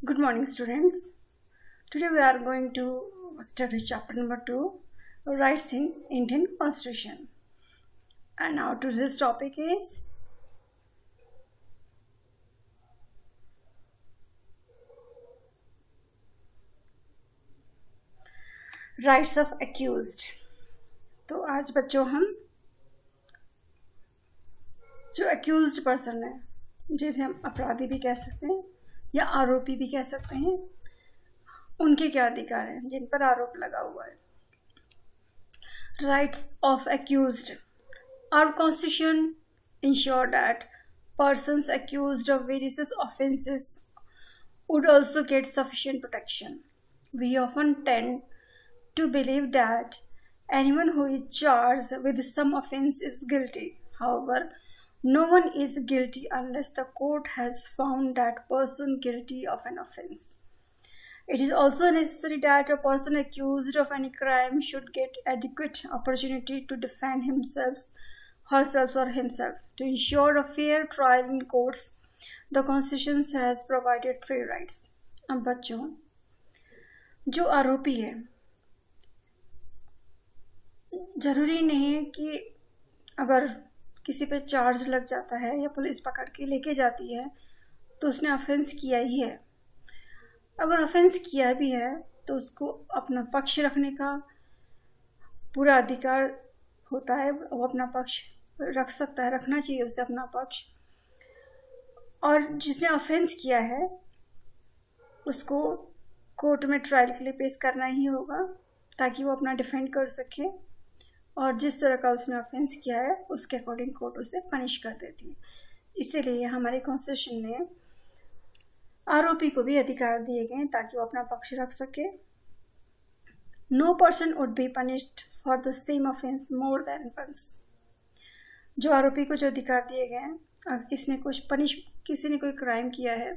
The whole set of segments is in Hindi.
Good morning, students. Today we are going to study chapter number 2, Rights in Indian Constitution. And now today's topic is Rights of Accused. तो आज बच्चों हम जो accused person है, जिसे हम अपराधी भी कह सकते हैं या आरोपी भी कह सकते हैं, उनके क्या अधिकार हैं जिन पर आरोप लगा हुआ है. Rights of accused. Our constitution ensure that persons accused of various offences would also get sufficient protection. We often tend to believe that anyone who is charged with some offence is guilty. However, no one is guilty unless the court has found that person guilty of an offence. It is also necessary that a person accused of any crime should get adequate opportunity to defend himself, herself or himself. To ensure a fair trial in courts, the Constitution has provided free rights. अब बच्चों, जो आरोपी है, जरूरी नहीं है कि अगर किसी पे चार्ज लग जाता है या पुलिस पकड़ के लेके जाती है तो उसने ऑफेंस किया ही है. अगर ऑफेंस किया भी है तो उसको अपना पक्ष रखने का पूरा अधिकार होता है. वो अपना पक्ष रख सकता है, रखना चाहिए उसे अपना पक्ष. और जिसने ऑफेंस किया है उसको कोर्ट में ट्रायल के लिए पेश करना ही होगा ताकि वो अपना डिफेंड कर सके. और जिस तरह का उसने ऑफेंस किया है उसके अकॉर्डिंग कोर्ट उसे पनिश कर देती है. इसीलिए हमारे कॉन्स्टिट्यूशन में आरोपी को भी अधिकार दिए गए ताकि वो अपना पक्ष रख सके. No person would be punished for the same offence more than once. जो आरोपी को जो अधिकार दिए गए हैं, अगर किसी ने कोई क्राइम किया है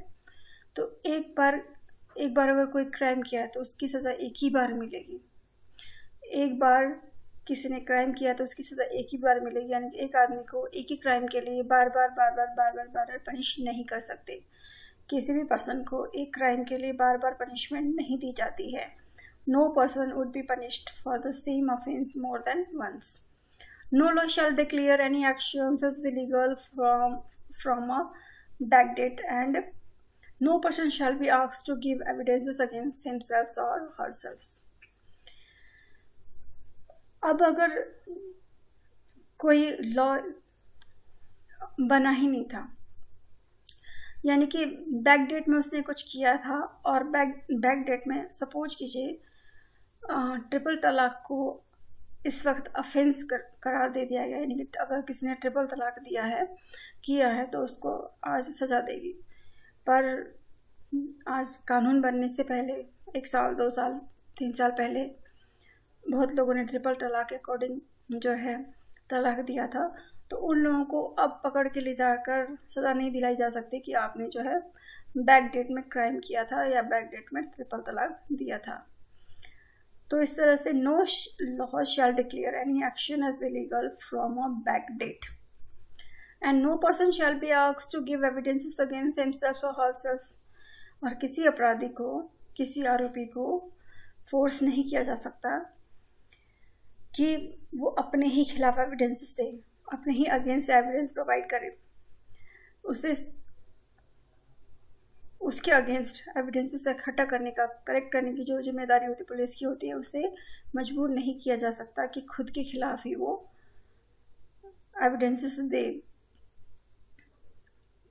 तो एक बार अगर कोई क्राइम किया है तो उसकी सज़ा एक ही बार मिलेगी. एक बार किसी ने क्राइम किया तो उसकी सज़ा एक ही बार मिलेगी. यानी एक आदमी को एक ही क्राइम के लिए बार बार पनिश नहीं कर सकते. किसी भी पर्सन को एक क्राइम के लिए बार बार पनिशमेंट नहीं दी जाती है. No person would be punished for the same offence more than once. No law shall declare any actions as illegal from a backdate and no person shall be asked to give evidences against himself और हरसेल्फ. अब अगर कोई लॉ बना ही नहीं था, यानी कि बैक डेट में उसने कुछ किया था और बैक डेट में सपोज कीजिए ट्रिपल तलाक को इस वक्त ऑफेंस करार दे दिया गया. यानी कि अगर किसी ने ट्रिपल तलाक किया है तो उसको आज सज़ा देगी. पर आज कानून बनने से पहले 1 साल 2 साल 3 साल पहले बहुत लोगों ने ट्रिपल तलाक के अकॉर्डिंग जो है तलाक दिया था. तो उन लोगों को अब पकड़ के ले जाकर सज़ा नहीं दिलाई जा सकती कि आपने जो है बैक डेट में क्राइम किया था या बैक डेट में ट्रिपल तलाक दिया था. तो इस तरह से no law shall declare any action as illegal from a back date and no person shall be asked to give evidences against himself और हरसेल्फ. और किसी अपराधी को, किसी आरोपी को फोर्स नहीं किया जा सकता कि वो अपने ही खिलाफ एविडेंसेस दे, अपने ही अगेंस्ट एविडेंस प्रोवाइड करे. उसके अगेंस्ट एविडेंसेस इकट्ठा करने का, कलेक्ट करने की जो जिम्मेदारी होती है पुलिस की होती है, उसे मजबूर नहीं किया जा सकता कि खुद के खिलाफ ही वो एविडेंसेस दे.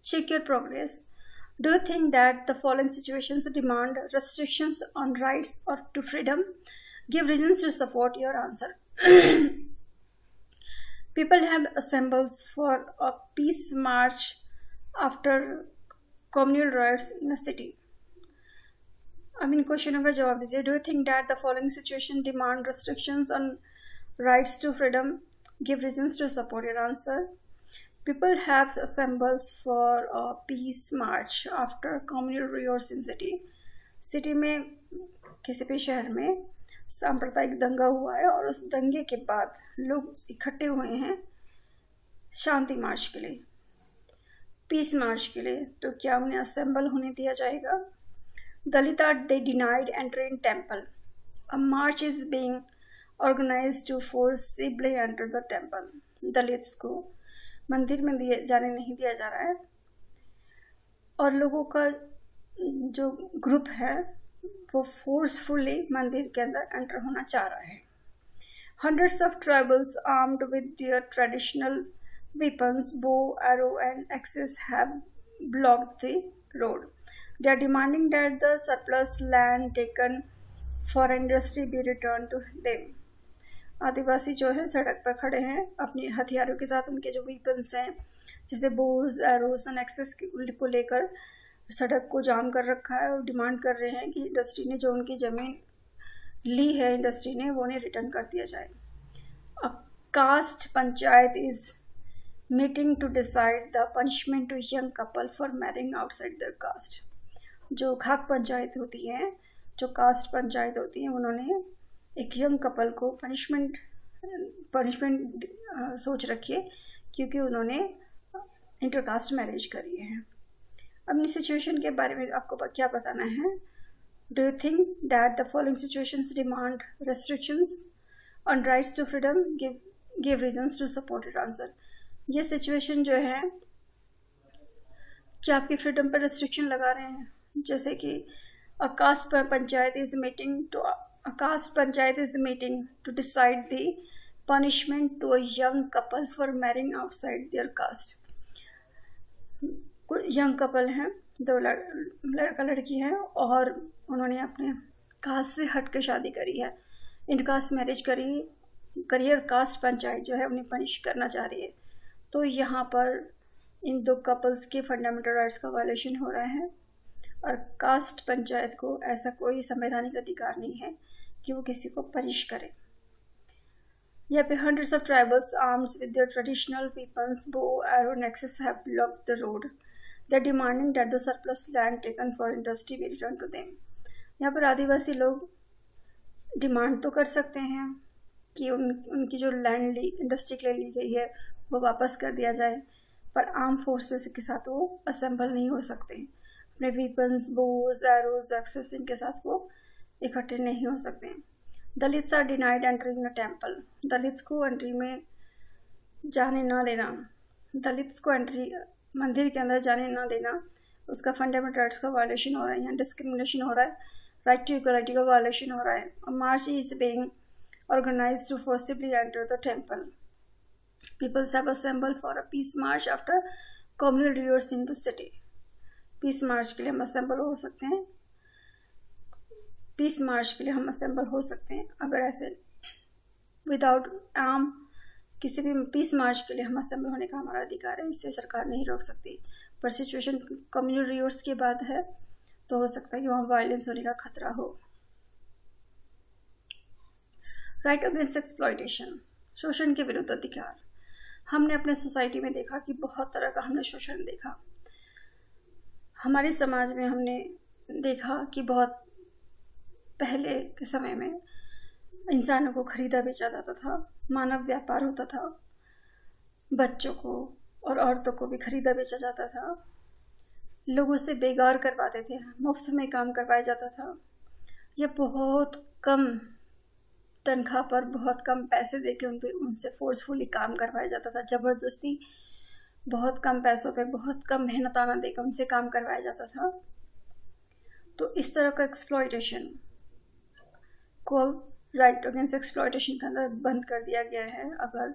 Check your progress. Do you think that the following situations demand restrictions on rights or to freedom? Give reasons to support your answer. People have assembled for a peace march after communal riots in a city. अब इन क्वेश्चनों का जवाब दीजिए. Do you think that the following situation demand restrictions on rights to freedom? Give reasons to support your answer. People have assembled for a peace march after communal riots in city. City में, किसी भी शहर में सांप्रदायिक दंगा हुआ है और उस दंगे के बाद लोग इकट्ठे हुए हैं शांति मार्च के लिए, पीस मार्च के लिए. तो क्या उन्हें असेंबल होने दिया जाएगा? Dalit are denied entry in temple. A march is being organized to forcibly enter the temple. Dalits को मंदिर में जाने नहीं दिया जा रहा है और लोगों का जो ग्रुप है वो फोर्सफुली मंदिर के अंदर एंटर होना चाह रहा है. Hundreds of tribals armed with their traditional weapons, bow, arrow and axes have blocked the road. They are demanding that the surplus land taken for industry be returned to them. आदिवासी जो है सड़क पर खड़े हैं अपने हथियारों के साथ. उनके जो weapons हैं जैसे bows, arrows and axes को लेकर सड़क को जाम कर रखा है और डिमांड कर रहे हैं कि इंडस्ट्री ने जो उनकी ज़मीन ली है इंडस्ट्री ने वो उन्हें रिटर्न कर दिया जाए. अब caste panchayat is meeting to decide the punishment to young couple for marrying outside their caste. जो खाक पंचायत होती है, जो कास्ट पंचायत होती है, उन्होंने एक यंग कपल को पनिशमेंट सोच रखी है क्योंकि उन्होंने इंटरकास्ट मैरिज करी है. अपनी सिचुएशन के बारे में आपको क्या बताना है? Do you think that the following situations demand restrictions on rights to freedom? Give reasons to support it. Answer. ये situation जो है क्या आपकी freedom पर restriction लगा रहे हैं? जैसे कि a caste panchayat is meeting to decide the punishment to a young couple for marrying outside their caste. Young couple हैं, दो लड़का लड़की है और उन्होंने अपने कास्ट से हट के शादी करी है, इंटरकास्ट मैरिज करी और कास्ट पंचायत जो है उन्हें पनिश करना चाह रही है. तो यहाँ पर इन दो कपल्स के फंडामेंटल राइट्स का वायलेशन हो रहा है और कास्ट पंचायत को ऐसा कोई संवैधानिक अधिकार नहीं है कि वो किसी को पनिश करे. यहाँ पे hundreds of tribals armed with their traditional weapons, bow, arrow and axes have blocked the road. They're demanding that the surplus land taken for industry be returned to them. यहाँ पर आदिवासी लोग डिमांड तो कर सकते हैं कि उनकी जो लैंड इंडस्ट्री के लिए ली गई है वो वापस कर दिया जाए, पर आर्म फोर्सेस के साथ वो असेंबल नहीं हो सकते. अपने वीपन्स, बोज, एरोज, एक्सेस इनके साथ वो इकट्ठे नहीं हो सकते. Dalits are denied entering a temple. Dalits को एंट्री में जाने ना देना, दलित्स को एंट्री मंदिर के अंदर जाने ना देना, उसका फंडामेंटल राइट्स का वायलेशन हो रहा है. यहाँ डिस्क्रिमिनेशन हो रहा है, राइट टू इक्वलिटी का वायलेशन हो रहा है. और march is being organised to forcibly enter the temple. Peoples have assembled for a peace march after communal rivers in the city. Peace march के लिए हम असेंबल हो सकते हैं. पीस मार्च के लिए हम असेंबल हो सकते हैं. अगर ऐसे विदाउट आर्म किसी भी पीस मार्च के लिए हम असेंबल होने का हमारा अधिकार है, इससे सरकार नहीं रोक सकती. पर सिचुएशन कम्युनल रिवर्स के बाद है तो हो सकता है कि वहाँ वायलेंस होने का खतरा हो. Right against exploitation. शोषण के विरुद्ध अधिकार. हमने अपने सोसाइटी में देखा कि बहुत तरह का हमने शोषण देखा. हमारे समाज में हमने देखा कि बहुत पहले के समय में इंसानों को खरीदा बेचा जाता था, मानव व्यापार होता था, बच्चों को और औरतों को भी खरीदा बेचा जाता था, लोगों से बेगार करवाते थे, मुफ्त में काम करवाया जाता था. यह बहुत कम तनख्वाह पर बहुत कम पैसे देके उनसे फोर्सफुली काम करवाया जाता था. ज़बरदस्ती बहुत कम पैसों पे बहुत कम मेहनताना देकर उनसे काम करवाया जाता था. तो इस तरह का एक्सप्लॉयटेशन को राइट अगेंस्ट एक्सप्लॉयटेशन के अंदर बंद कर दिया गया है. अगर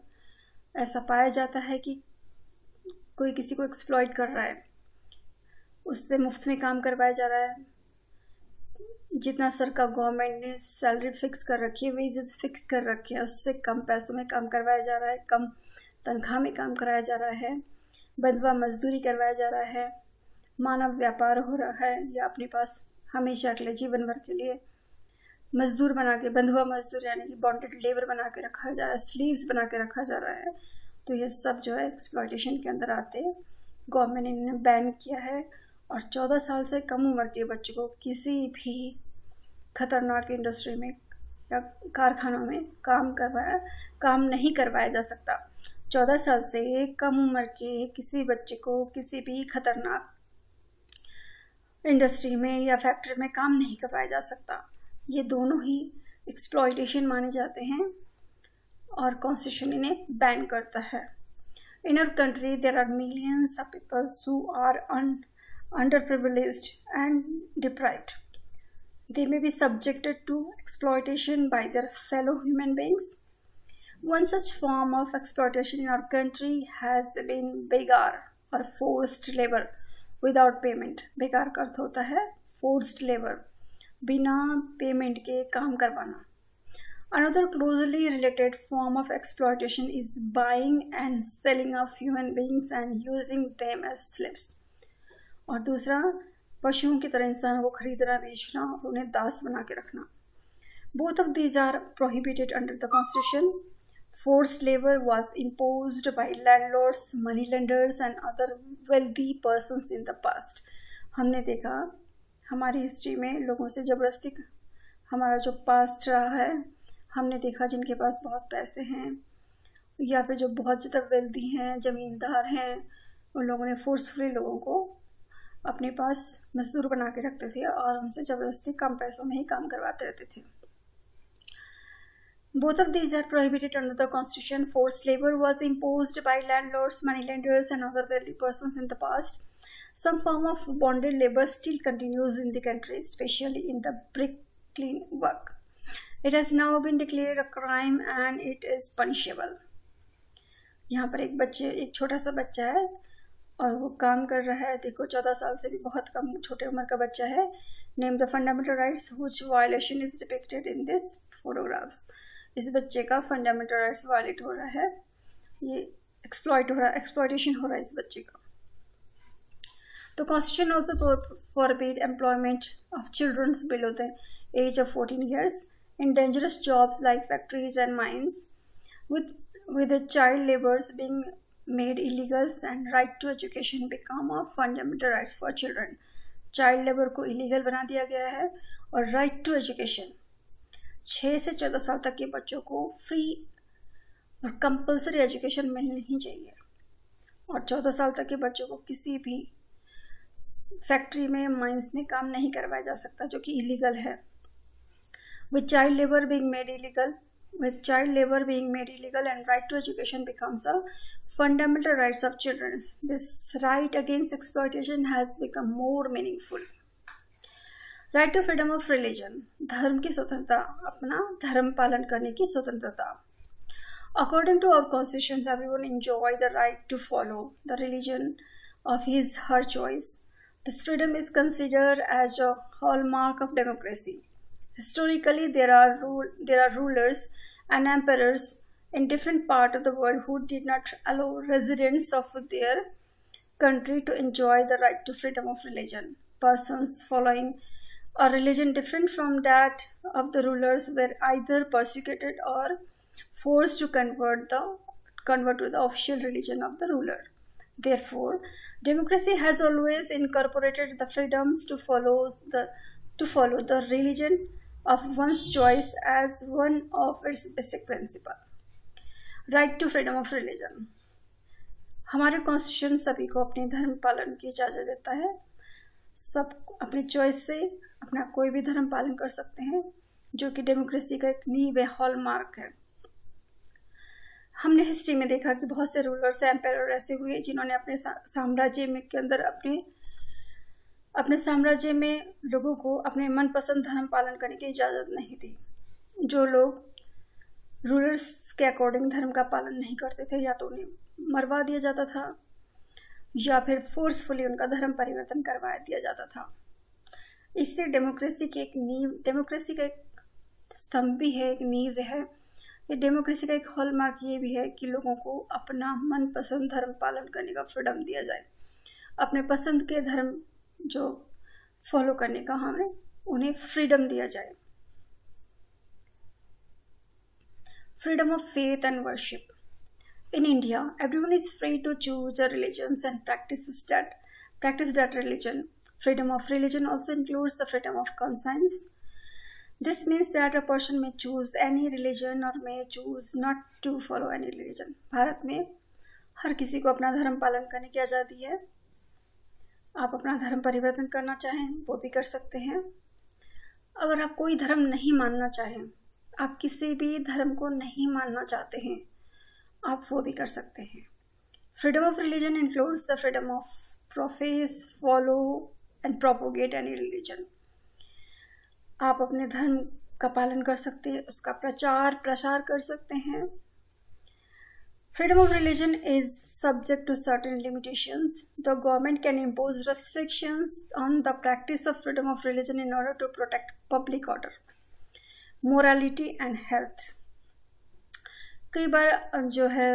ऐसा पाया जाता है कि कोई किसी को एक्सप्लॉयट कर रहा है, उससे मुफ्त में काम करवाया जा रहा है, जितना सरकार गवर्नमेंट ने सैलरी फिक्स कर रखी है, वेजेस फिक्स कर रखे हैं, उससे कम पैसों में काम करवाया जा रहा है, कम तनख्वाह में काम कराया जा रहा है, बंधुआ मजदूरी करवाया जा रहा है, मानव व्यापार हो रहा है, या अपने पास हमेशा के लिए जीवन भर के लिए मजदूर बना के, बंधुआ मजदूर यानी कि बॉन्डेड लेबर बना के रखा जा रहा है, स्लीव्स बना के रखा जा रहा है. तो ये सब जो है एक्सप्लॉयटेशन के अंदर आते हैं. गवर्नमेंट ने इन्हें बैन किया है और 14 साल से कम उम्र के बच्चों को किसी भी खतरनाक इंडस्ट्री में या कारखानों में काम नहीं करवाया जा सकता. 14 साल से कम उम्र के किसी बच्चे को किसी भी खतरनाक इंडस्ट्री में या फैक्ट्री में काम नहीं करवाया जा सकता। ये दोनों ही एक्सप्लॉयटेशन माने जाते हैं और कॉन्स्टिट्यूशन इन्हें बैन करता है। In our country there are millions of peoples who are underprivileged and deprived. They may be subjected to exploitation by their fellow human beings. One such form of exploitation in our country has been begar or forced labor without payment. बेगार का अर्थ होता है forced labor, बिना पेमेंट के काम करवाना। Another closely related form of exploitation is buying and selling of human beings and using them as slaves. और दूसरा पशुओं की तरह इंसानों को खरीदना, बेचना और उन्हें दास बना के रखना। Both of these are prohibited under the Constitution. Forced labor was imposed by landlords, moneylenders and other wealthy persons in the past. हमने देखा हमारी हिस्ट्री में लोगों से जबरदस्ती, हमारा जो पास्ट रहा है, हमने देखा जिनके पास बहुत पैसे हैं या फिर जो बहुत ज़्यादा वेल्दी हैं, ज़मींदार हैं, उन लोगों ने फोर्सफुली लोगों को अपने पास मजदूर बना के रखते थे और उनसे ज़बरदस्ती कम पैसों में ही काम करवाते रहते थे। Both of these are prohibited under the Constitution. Forced labor was imposed by landlords, moneylenders and other wealthy persons in the past. Some form of bonded labor still continues in the country, especially in the bricklaying work. It has now been declared a crime and it is punishable. यहाँ पर एक छोटा सा बच्चा है और वो काम कर रहा है। देखो 14 साल से भी बहुत कम छोटे उम्र का बच्चा है। Name the fundamental rights which violation is depicted in this photographs. इस बच्चे का फंडामेंटल राइट्स वायलेट हो रहा है, ये एक्सप्लॉइट हो रहा है, एक्सप्लॉइटेशन हो रहा है इस बच्चे का। The Constitution also forbid employment of children below the age of 14 years in dangerous jobs like factories and mines, with the child laborers being made illegal and right to education become a fundamental rights for children. Child labor को illegal बना दिया गया है और right to education 6 से 14 साल तक के बच्चों को फ्री और कंपल्सरी एजुकेशन मिलनी ही चाहिए और 14 साल तक के बच्चों को किसी भी फैक्ट्री में, माइंस में काम नहीं करवाया जा सकता जो कि इलीगल है। With child labor being made illegal and right to education becomes a fundamental rights of children, this right against exploitation has become more meaningful. Right to freedom of religion, धर्म की स्वतंत्रता, अपना धर्म पालन करने की स्वतंत्रता। According to our constitutions, everyone enjoy the right to follow the religion of his her choice. This freedom is considered as a hallmark of democracy. Historically, there are rulers and emperors in different parts of the world who did not allow residents of their country to enjoy the right to freedom of religion. Persons following a religion different from that of the rulers were either persecuted or forced to convert to the official religion of the ruler. Therefore, democracy has always incorporated the freedoms to follow the religion of one's choice as one of its basic principles. Right to freedom of religion. हमारे कॉन्स्टिट्यूशन सभी को अपने धर्म पालन की इजाज़त देता है। सब अपनी चॉइस से अपना कोई भी धर्म पालन कर सकते हैं, जो कि डेमोक्रेसी का एक नींव है, हॉलमार्क है। हमने हिस्ट्री में देखा कि बहुत से रूलर्स एम्पायर ऐसे हुए जिन्होंने अपने साम्राज्य में के अंदर अपने साम्राज्य में लोगों को अपने मनपसंद धर्म पालन करने की इजाज़त नहीं दी। जो लोग रूलर्स के अकॉर्डिंग धर्म का पालन नहीं करते थे, या तो उन्हें मरवा दिया जाता था या फिर फोर्सफुली उनका धर्म परिवर्तन करवा दिया जाता था। इससे डेमोक्रेसी का एक स्तंभ भी है, एक नींव है। ये डेमोक्रेसी का एक हॉलमार्क ये भी है कि लोगों को अपना मनपसंद धर्म पालन करने का फ्रीडम दिया जाए, अपने पसंद के धर्म जो फॉलो करने का उन्हें फ्रीडम दिया जाए। Freedom of faith and worship. In India, everyone is free to choose a religion and practice that religion. Freedom of religion also includes the freedom of conscience. This means that a person may choose any religion or may choose not to follow any religion. Bharat में हर किसी को अपना धर्म पालन करने की आज़ादी है आप अपना धर्म परिवर्तन करना चाहें वो भी कर सकते हैं। अगर आप कोई धर्म नहीं मानना चाहें, आप किसी भी धर्म को नहीं मानना चाहते हैं, आप वो भी कर सकते हैं। Freedom of religion includes the freedom of profess, follow and propagate any religion. आप अपने धर्म का पालन कर सकते हैं, उसका प्रचार प्रसार कर सकते हैं। Freedom of religion is subject to certain limitations. The government can impose restrictions on the practice of freedom of religion in order to protect public order, morality and health. कई बार जो है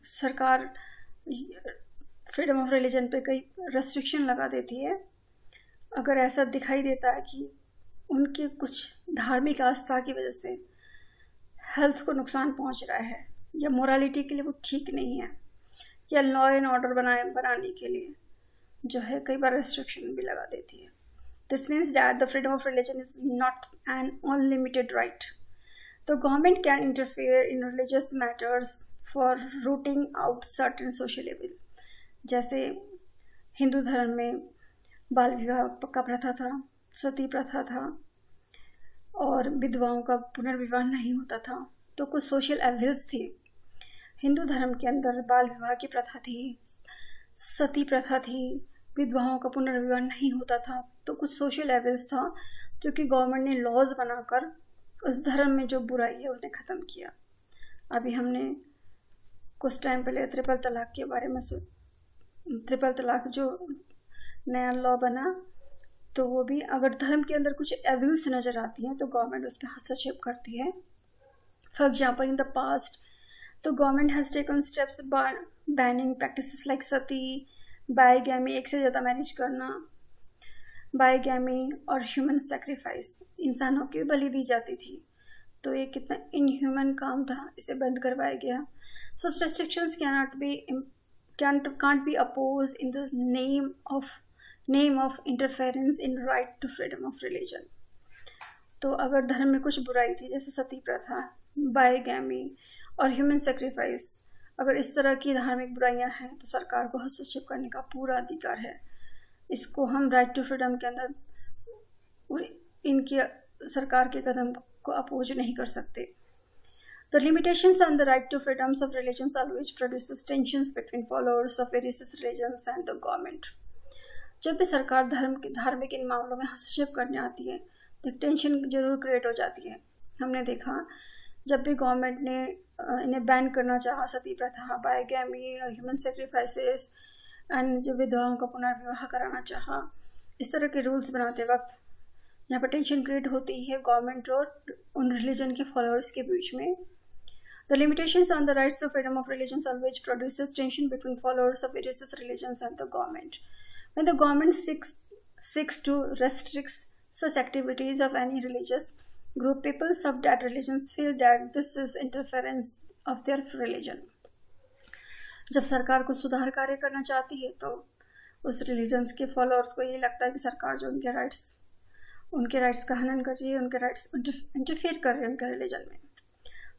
सरकार फ्रीडम ऑफ रिलीजन पे कई रेस्ट्रिक्शन लगा देती है। अगर ऐसा दिखाई देता है कि उनके कुछ धार्मिक आस्था की वजह से हेल्थ को नुकसान पहुंच रहा है या मोरालिटी के लिए वो ठीक नहीं है, या लॉ एंड ऑर्डर बनाने के लिए जो है कई बार रेस्ट्रिक्शन भी लगा देती है। This means that the freedom of religion is not an unlimited right. The government can interfere in religious matters for routing out certain social evil. जैसे हिंदू धर्म में बाल विवाह का प्रथा था, सती प्रथा था, और विधवाओं का पुनर्विवाह नहीं होता था, तो कुछ सोशल एविल्स थी। हिंदू धर्म के अंदर बाल विवाह की प्रथा थी, सती प्रथा थी, विधवाओं का पुनर्विवाह नहीं होता था, तो कुछ सोशल एविल्स था जो कि गवर्नमेंट ने लॉज बनाकर उस धर्म में जो बुराई है उसने ख़त्म किया। अभी हमने कुछ टाइम पहले ट्रिपल तलाक के बारे में ट्रिपल तलाक जो नया लॉ बना, तो वो भी अगर धर्म के अंदर कुछ एविल्स नज़र आती हैं तो गवर्नमेंट उस पर हस्तक्षेप करती है। For example, in the past, the government has taken steps banning practices like sati, bigamy, एक से ज़्यादा मैरिज करना, bigamy और human sacrifice, इंसानों की बलि दी जाती थी। तो ये कितना inhuman काम था, इसे बंद करवाया गया। Such restrictions can't be opposed in the name of interference in right to freedom of religion. तो अगर धर्म में कुछ बुराई थी जैसे सती प्रथा, बाइगैमी और ह्यूमन सेक्रीफाइस, अगर इस तरह की धार्मिक बुराइयां हैं तो सरकार को हस्तक्षेप करने का पूरा अधिकार है। इसको हम राइट टू फ्रीडम के अंदर इनके सरकार के कदम को अपोज नहीं कर सकते। The limitations on the right to freedoms of religions always produces tensions between followers of various religions and the government. जब भी सरकार धार्मिक इन मामलों में हस्तक्षेप करने आती है तो टेंशन जरूर क्रिएट हो जाती है। हमने देखा जब भी गवर्नमेंट ने इन्हें बैन करना चाहा, सती प्रथा, बाइगैमी, ह्यूमन सेक्रीफाइसेस एंड जो विधवाओं का पुनर्विवाह कराना चाहा, इस तरह के रूल्स बनाते वक्त यहाँ पर टेंशन क्रिएट होती है गवर्नमेंट और उन रिलीजन के फॉलोअर्स के बीच में। The limitations on the rights of freedom of religions always produces tension between followers of various religions and the government. When the government seeks to restrict such activities of any religious group, people of that religions feel that this is interference of their religion. जब सरकार को सुधार कार्य करना चाहती है तो उस रिलीजन्स के फॉलोअर्स को ये लगता है कि सरकार जो उनके राइट्स का हनन कर रही है, उनके राइट्स इंटरफेयर कर रही है उनके रिलीजन में।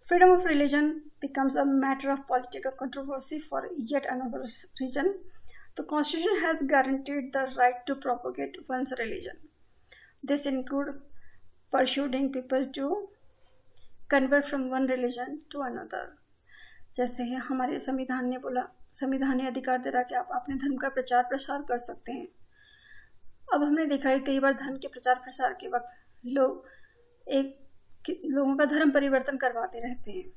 Freedom of religion becomes a matter of political controversy for yet another reason. The Constitution has guaranteed the right to propagate one's religion. This includes persuading people to convert from one religion to another. जैसे ही हमारे संविधान ने बोला, संविधान ने अधिकार दे रहा कि आप अपने धर्म का प्रचार प्रसार कर सकते हैं। अब हमने देखा है कई बार धर्म के प्रचार प्रसार के वक्त लोगों का धर्म परिवर्तन करवाते रहते हैं।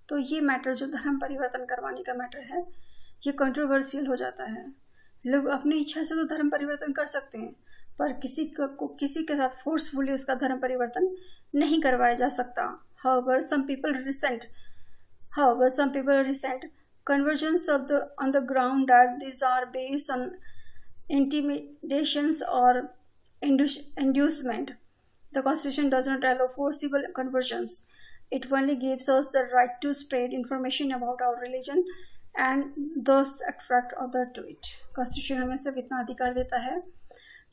तो ये मैटर जो धर्म परिवर्तन करवाने का मैटर है, ये कंट्रोवर्शियल हो जाता है। लोग अपनी इच्छा से तो धर्म परिवर्तन कर सकते हैं, पर किसी के साथ फोर्सफुली उसका धर्म परिवर्तन नहीं करवाया जा सकता। However, some people resent conversions on the ground that these are based on intimidations or inducement. The Constitution does not allow forcible conversions. It only gives us the right to spread information about our religion and thus attract other to it. Constitution हमें सिर्फ इतना अधिकार देता है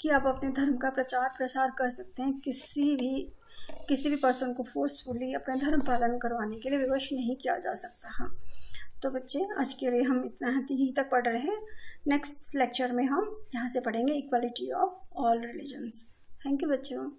कि आप अपने धर्म का प्रचार प्रसार कर सकते हैं। किसी भी पर्सन को फोर्सफुली अपना धर्म पालन करवाने के लिए विवश नहीं किया जा सकता। हाँ, तो बच्चे आज के लिए हम इतना ही तक पढ़ रहे हैं। नेक्स्ट लेक्चर में हम यहाँ से पढ़ेंगे equality of all religions. Thank you बच्चों।